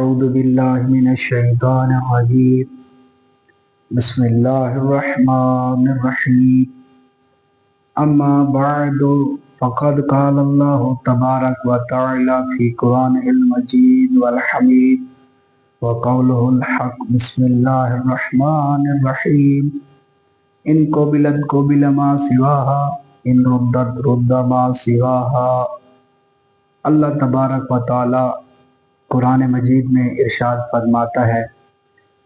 اعوذ باللہ من الشیطان الرجیم بسم اللہ الرحمن الرحیم اما بعد فقد قال اللہ تبارک و تعالی فی قرآنہ المجید والحمید وقولہ الحق بسم اللہ الرحمن الرحیم ان قبلت قبل ما سواہا ان ردت رد ما سواہا۔ اللہ تبارک و تعالی قرآن مجید میں ارشاد فرماتا ہے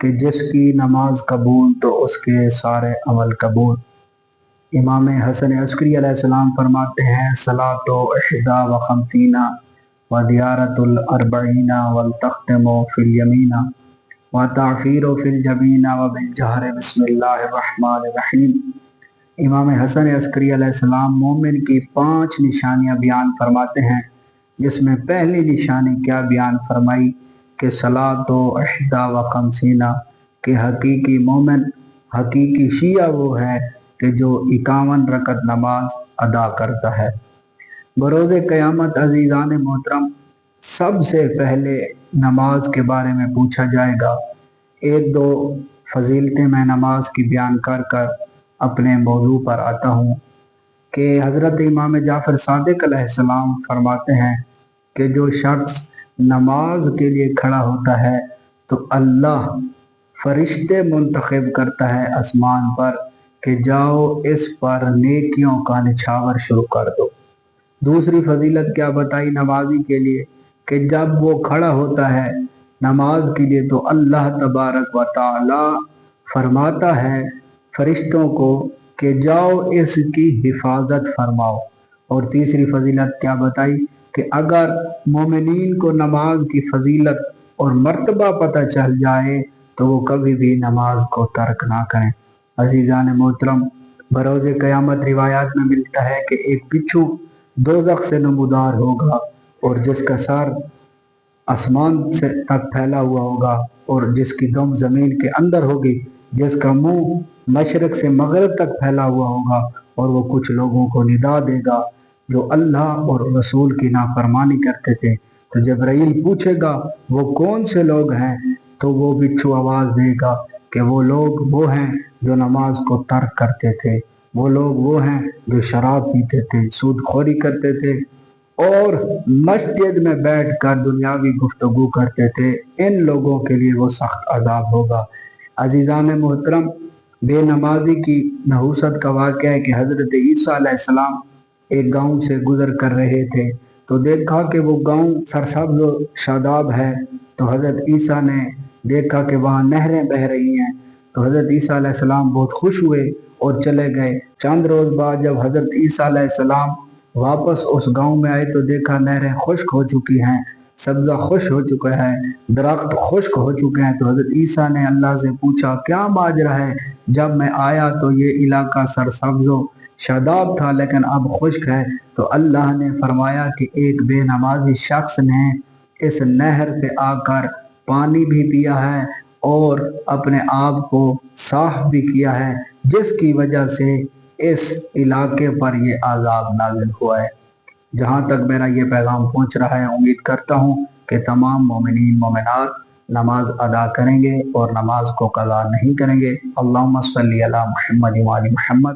کہ جس کی نماز قبول تو اس کے سارے عمل قبول۔ امام حسن عسکری علیہ السلام فرماتے ہیں صلاۃ احدی و خمسین و دیارت الاربعین والتختم فی الیمین و تعفیر فی الجبین و بالجہر بسم اللہ الرحمن الرحیم۔ امام حسن عسکری علیہ السلام مومن کی 5 نشانیاں بیان فرماتے ہیں، جس میں پہلی نشانی کیا بیان فرمائی کہ صلاۃ احدی و خمسین، کہ حقیقی مومن، حقیقی شیعہ وہ ہے کہ جو 51 رکعت نماز ادا کرتا ہے۔ بروز قیامت عزیزان محترم سب سے پہلے نماز کے بارے میں پوچھا جائے گا۔ 1-2 فضیلتیں میں نماز کی بیان کر کر اپنے موضوع پر آتا ہوں کہ حضرت امام جعفر صادق علیہ السلام فرماتے ہیں کہ جو شخص نماز کے لیے کھڑا ہوتا ہے تو اللہ فرشتے منتخب کرتا ہے آسمان پر کہ جاؤ اس پر نیکیوں کا نچھاور شروع کر دو۔ دوسری فضیلت کیا بتائی نمازی کے لیے کہ جب وہ کھڑا ہوتا ہے نماز کے لیے تو اللہ تبارک و تعالی فرماتا ہے فرشتوں کو کہ جاؤ اس کی حفاظت فرماؤ۔ اور تیسری فضیلت کیا بتائی کہ اگر مومنین کو نماز کی فضیلت اور مرتبہ پتہ چل جائے تو وہ کبھی بھی نماز کو ترک نہ کریں۔ عزیزان محترم بروز قیامت روایات میں ملتا ہے کہ ایک بچھو دوزخ سے نمودار ہوگا اور جس کا سر آسمان سے تک پھیلا ہوا ہوگا اور جس کی دم زمین کے اندر ہوگی، جس کا منہ مشرق سے مغرب تک پھیلا ہوا ہوگا، اور وہ کچھ لوگوں کو ندا دے گا جو اللہ اور رسول کی نافرمانی کرتے تھے۔ تو جبرائیل پوچھے گا وہ کون سے لوگ ہیں، تو وہ بچھو آواز دے گا کہ وہ لوگ وہ ہیں جو نماز کو ترک کرتے تھے، وہ لوگ وہ ہیں جو شراب پیتے تھے، سود خوری کرتے تھے اور مسجد میں بیٹھ کر دنیاوی گفتگو کرتے تھے۔ ان لوگوں کے لیے وہ سخت عذاب ہوگا۔ عزیزان محترم بے نمازی کی نحوست کا واقعہ ہے کہ حضرت عیسیٰ علیہ السلام ایک گاؤں سے گزر کر رہے تھے تو دیکھا کہ وہ گاؤں سرسبز و شاداب ہے، تو حضرت عیسیٰ نے دیکھا کہ وہاں نہریں بہہ رہی ہیں، تو حضرت عیسیٰ علیہ السلام بہت خوش ہوئے اور چلے گئے۔ چند روز بعد جب حضرت عیسیٰ علیہ السلام واپس اس گاؤں میں آئے تو دیکھا نہریں خشک ہو چکی ہیں، سبزہ خشک ہو چکا ہے، درخت خشک ہو چکے ہیں۔ تو حضرت عیسیٰ نے اللہ سے پوچھا کیا ماجرا ہے؟ جب میں آیا تو یہ علاقہ سرسبز و شاداب تھا لیکن اب خشک ہے۔ تو اللہ نے فرمایا کہ ایک بے نمازی شخص نے اس نہر سے آ کر پانی بھی پیا ہے اور اپنے آپ کو صاف بھی کیا ہے، جس کی وجہ سے اس علاقے پر یہ عذاب نازل ہوا ہے۔ جہاں تک میرا یہ پیغام پہنچ رہا ہے امید کرتا ہوں کہ تمام مومنین مومنات نماز ادا کریں گے اور نماز کو قضا نہیں کریں گے۔ اللہم صلی علی محمد و آل محمد۔